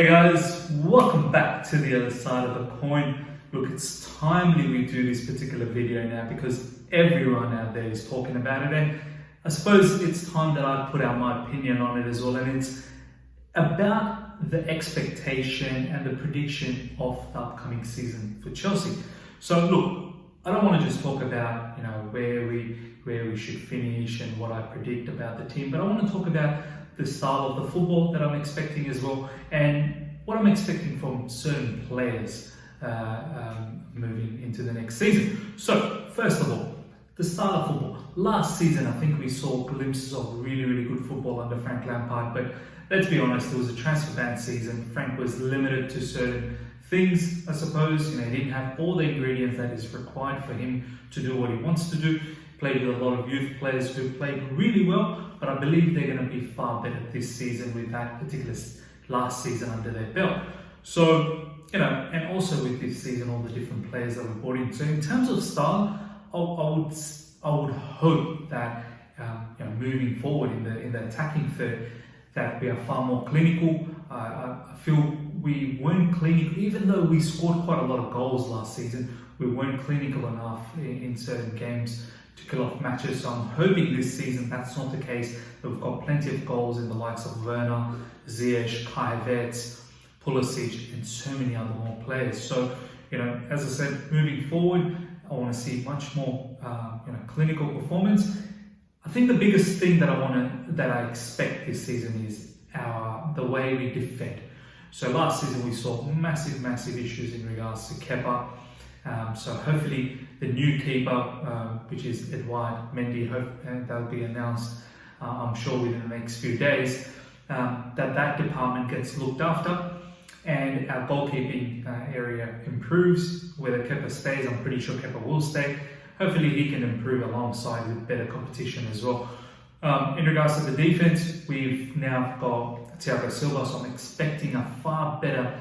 Hey guys, welcome back to the other side of the coin. Look, it's timely we do this particular video now because everyone out there is talking about it, and I suppose it's time that I put out my opinion on it as well, and it's about the expectation and the prediction of the upcoming season for Chelsea. So look, I don't want to just talk about where we should finish and what I predict about the team, but I want to talk about the style of the football that I'm expecting as well, and what I'm expecting from certain players moving into the next season. So first of all, the style of football. Last season, I think we saw glimpses of really good football under Frank Lampard, but let's be honest, it was a transfer ban season. Frank was limited to certain things, I suppose. He didn't have all the ingredients that is required for him to do what he wants to do. Played with a lot of youth players who played really well, but I believe they're going to be far better this season with that particular last season under their belt. So, and also with this season, all the different players that we brought in. So in terms of style, I would hope that moving forward in the attacking third, that we are far more clinical. I feel we weren't clinical, even though we scored quite a lot of goals last season. We weren't clinical enough in certain games to kill off matches. So I'm hoping this season that's not the case. That we've got plenty of goals in the likes of Werner, Ziyech, Havertz, Pulisic, and so many other more players. So as I said, moving forward, I want to see much more clinical performance. I think the biggest thing that I expect this season is the way we defend. So last season we saw massive issues in regards to Kepa. So hopefully the new keeper, which is Edouard Mendy, and that'll be announced, I'm sure within the next few days, that department gets looked after, and our goalkeeping area improves. Whether Kepa stays, I'm pretty sure Kepa will stay. Hopefully he can improve alongside with better competition as well. In regards to the defense, we've now got Thiago Silva, so I'm expecting a far better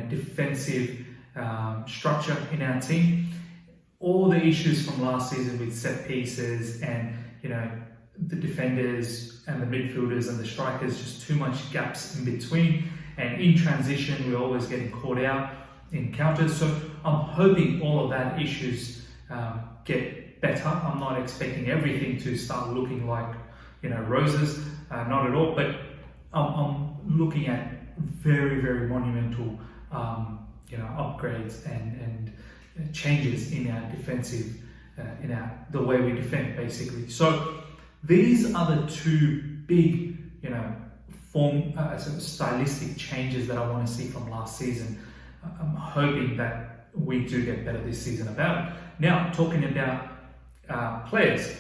defensive structure in our team. All the issues from last season with set pieces and the defenders and the midfielders and the strikers, just too much gaps in between, and in transition we're always getting caught out in counters. So I'm hoping all of that issues get better. I'm not expecting everything to start looking like roses, not at all, but I'm looking at very monumental upgrades and changes in our defensive, the way we defend basically. So these are the two big, stylistic changes that I want to see from last season. I'm hoping that we do get better this season about it. Now, talking about players,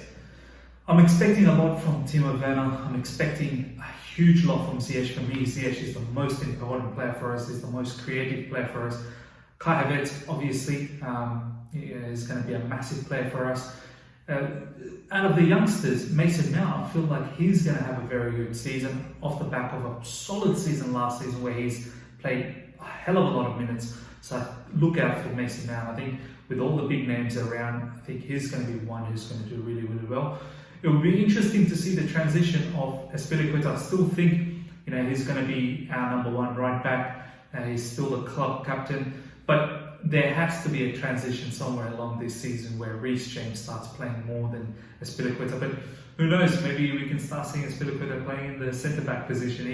I'm expecting a lot from Timo Werner. I'm expecting a huge lot from Ziyech. For me, Ziyech is the most important player for us, is the most creative player for us. Kai Havertz, obviously, is going to be a massive player for us. Out of the youngsters, Mason Mount, I feel like he's going to have a very good season off the back of a solid season last season where he's played a hell of a lot of minutes. So look out for Mason Mount. I think with all the big names around, I think he's going to be one who's going to do really well. It will be interesting to see the transition of Azpilicueta. I still think he's going to be our number one right back. He's still the club captain, but there has to be a transition somewhere along this season where Reece James starts playing more than Azpilicueta. But who knows? Maybe we can start seeing Azpilicueta playing in the centre back position.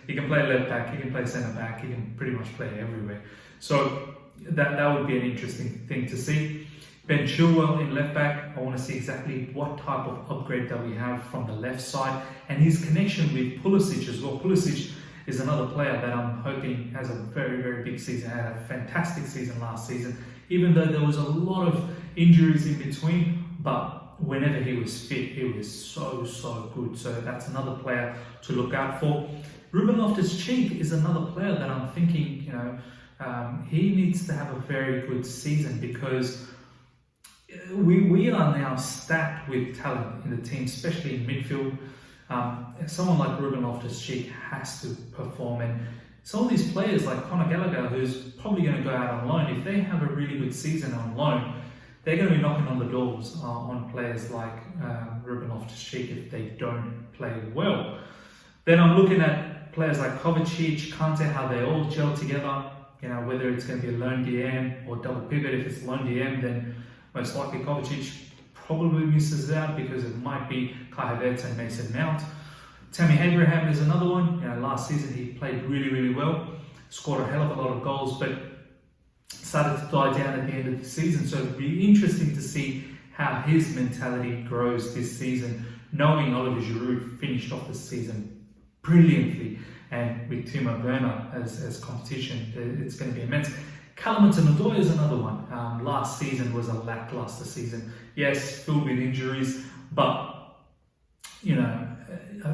He can play left back, he can play centre back, he can pretty much play everywhere. So that would be an interesting thing to see. Ben Chilwell in left back, I want to see exactly what type of upgrade that we have from the left side, and his connection with Pulisic as well. Pulisic is another player that I'm hoping has a very big season. Had a fantastic season last season, even though there was a lot of injuries in between, but whenever he was fit, he was so good. So that's another player to look out for. Ruben Loftus-Cheek is another player that I'm thinking, he needs to have a very good season, because we are now stacked with talent in the team, especially in midfield. Someone like Ruben Loftus-Cheek has to perform, and some of these players like Conor Gallagher, who's probably going to go out on loan, if they have a really good season on loan, they're going to be knocking on the doors on players like Ruben Loftus-Cheek if they don't play well. Then I'm looking at players like Kovacic, Kante, how they all gel together. You know, whether it's going to be a lone DM or double pivot. If it's lone DM, then most likely Kovacic probably misses out because it might be Kai Havertz and Mason Mount. Tammy Abraham is another one. You know, last season he played really, really well, scored a hell of a lot of goals, but started to die down at the end of the season. So it'd be interesting to see how his mentality grows this season, knowing Oliver Giroud finished off the season brilliantly, and with Timo Werner as competition, it's going to be immense. Callum Hudson-Odoi is another one. Last season was a lackluster season. Yes, filled with injuries, but you know,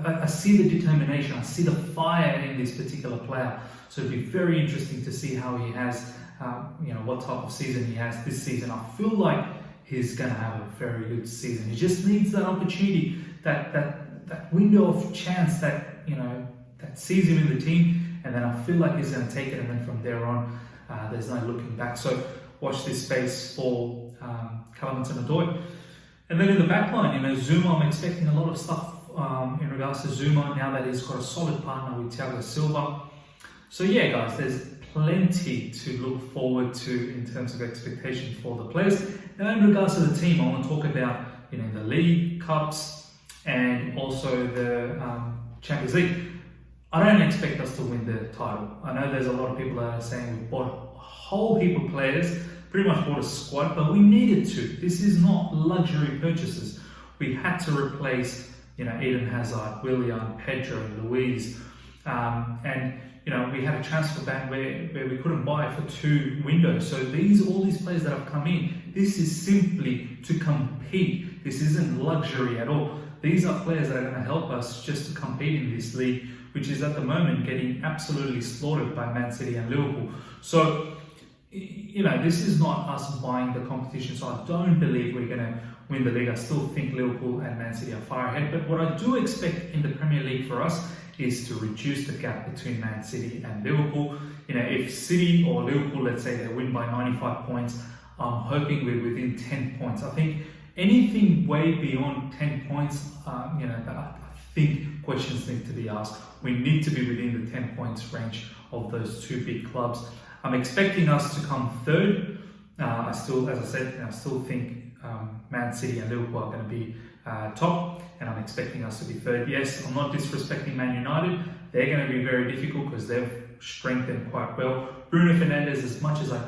I see the determination, I see the fire in this particular player. So it'd be very interesting to see how he has, you know, what type of season he has this season. I feel like he's going to have a very good season. He just needs that opportunity, that window of chance that, you know, that sees him in the team, and then I feel like he's going to take it, and then from there on, there's no looking back. So watch this space for Callum Hudson-Odoi. And then in the back line, you know, Zuma, I'm expecting a lot of stuff in regards to Zuma now that he's got a solid partner with Thiago Silva. So yeah, guys, there's plenty to look forward to in terms of expectations for the players. Now, in regards to the team, I want to talk about, you know, the league, cups, and also the Champions League. I don't expect us to win the title. I know there's a lot of people that are saying we bought a whole heap of players, pretty much bought a squad, but we needed to. This is not luxury purchases. We had to replace, you know, Eden Hazard, Willian, Pedro, Luiz, and you know, we had a transfer ban where we couldn't buy for 2 windows. So all these players that have come in, this is simply to compete. This isn't luxury at all. These are players that are going to help us just to compete in this league, which is at the moment getting absolutely slaughtered by Man City and Liverpool. So, you know, this is not us buying the competition. So I don't believe we're going to win the league. I still think Liverpool and Man City are far ahead. But what I do expect in the Premier League for us is to reduce the gap between Man City and Liverpool. You know, if City or Liverpool, let's say they win by 95 points, I'm hoping we're within 10 points. I think anything way beyond 10 points, you know, I think questions need to be asked. We need to be within the 10 points range of those 2 big clubs. I'm expecting us to come third. As I said, I still think Man City and Liverpool are going to be top, and I'm expecting us to be third. Yes, I'm not disrespecting Man United. They're going to be very difficult because they've strengthened quite well. Bruno Fernandes, as much as I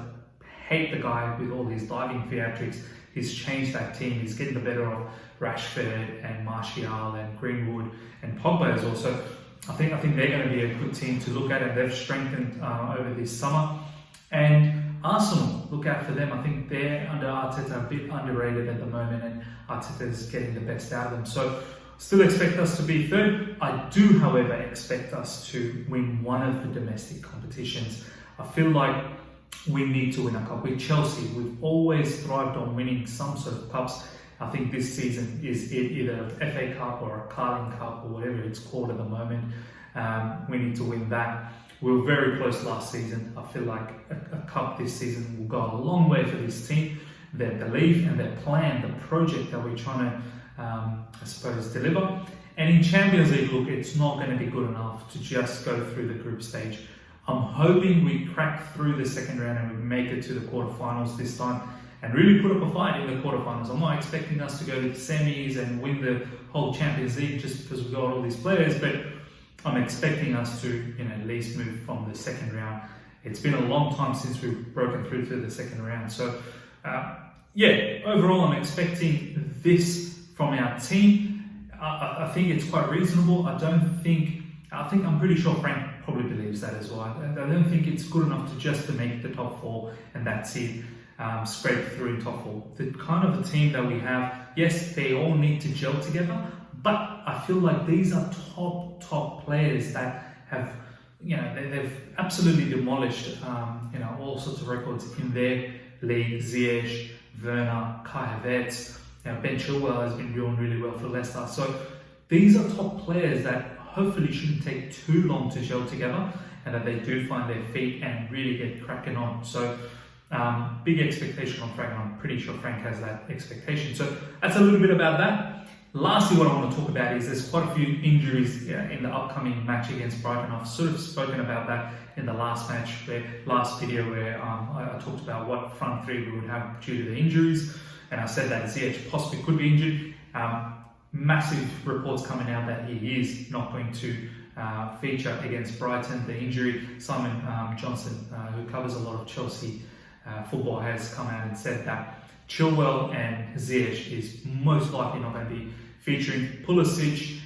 hate the guy with all these diving theatrics, he's changed that team. He's getting the better of Rashford and Martial and Greenwood, and Pogba is also. I think they're going to be a good team to look at, and they've strengthened over this summer. And Arsenal, look out for them. I think they're under Arteta a bit underrated at the moment, and Arteta is getting the best out of them. So still expect us to be third. I do, however, expect us to win one of the domestic competitions. I feel like we need to win a cup. With Chelsea, we've always thrived on winning some sort of cups. I think this season is either a FA Cup or a Carling Cup or whatever it's called at the moment. We need to win that. We were very close last season. I feel like a cup this season will go a long way for this team. Their belief and their plan, the project that we're trying to, I suppose, deliver. And in Champions League, look, it's not going to be good enough to just go through the group stage. I'm hoping we crack through the second round and we make it to the quarterfinals this time and really put up a fight in the quarterfinals. I'm not expecting us to go to the semis and win the whole Champions League just because we've got all these players, but I'm expecting us to, you know, at least move from the second round. It's been a long time since we've broken through to the second round. So, yeah, overall, I'm expecting this from our team. I think it's quite reasonable. I'm pretty sure Frank probably believes that as well. I don't think it's good enough to make the top 4 and that's it. Scrape through in top 4. The kind of a team that we have, yes, they all need to gel together, but I feel like these are top players that have, you know, they've absolutely demolished, you know, all sorts of records in their league. Ziyech, Werner, Kai Havertz, you know, Ben Chilwell has been doing really well for Leicester. So these are top players that hopefully shouldn't take too long to gel together, and that they do find their feet and really get cracking on. So big expectation on Frank, and I'm pretty sure Frank has that expectation. So that's a little bit about that. Lastly, what I want to talk about is there's quite a few injuries in the upcoming match against Brighton. I've sort of spoken about that in the last video where I talked about what front three we would have due to the injuries, and I said that Ziyech possibly could be injured. Massive reports coming out that he is not going to feature against Brighton. The injury, Simon Johnson, who covers a lot of Chelsea football, has come out and said that Chilwell and Ziyech is most likely not going to be featuring. Pulisic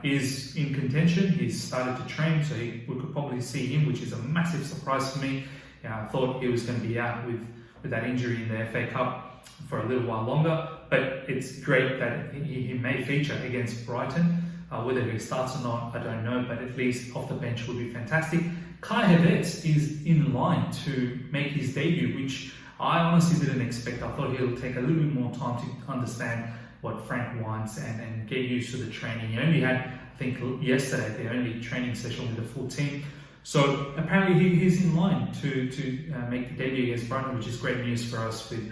is in contention. He's started to train, so we could probably see him, which is a massive surprise for me. I thought he was going to be out with that injury in the FA Cup for a little while longer, but it's great that he may feature against Brighton. Whether he starts or not, I don't know, but at least off the bench would be fantastic. Kai Havertz is in line to make his debut, which I honestly didn't expect. I thought he'll take a little bit more time to understand what Frank wants and get used to the training. He only had, I think, yesterday, the only training session with the full team. So apparently he's in line to make the debut against Brighton, which is great news for us with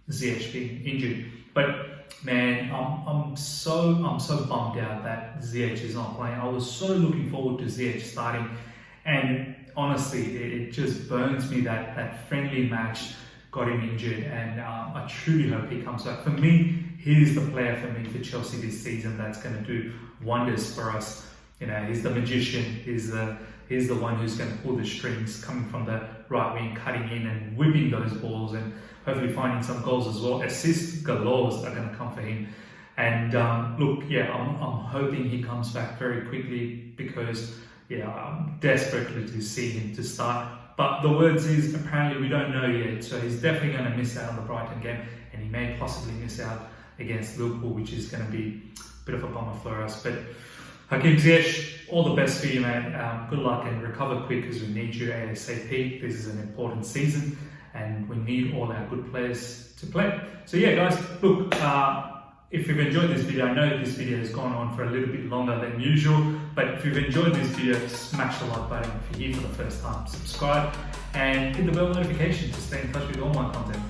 Ziyech being injured. But man, I'm so bummed out that Ziyech is not playing. I was so looking forward to Ziyech starting, and honestly, it just burns me that friendly match got him injured, and I truly hope he comes back. For me, he's the player for me for Chelsea this season that's going to do wonders for us. You know, he's the magician. He's the one who's going to pull the strings, coming from the right wing, cutting in and whipping those balls, and hopefully finding some goals as well. Assists galore are going to come for him. And look, yeah, I'm hoping he comes back very quickly, because I'm desperately to see him to start. But the words is, apparently we don't know yet, so he's definitely going to miss out on the Brighton game, and he may possibly miss out against Liverpool, which is going to be a bit of a bummer for us. But Hakim Ziyech, all the best for you, man. Good luck and recover quick, because we need you ASAP. This is an important season, and we need all our good players to play. So yeah, guys, look, if you've enjoyed this video, I know this video has gone on for a little bit longer than usual, but if you've enjoyed this video, smash the like button. If you're here for the first time, subscribe and hit the bell notification to stay in touch with all my content.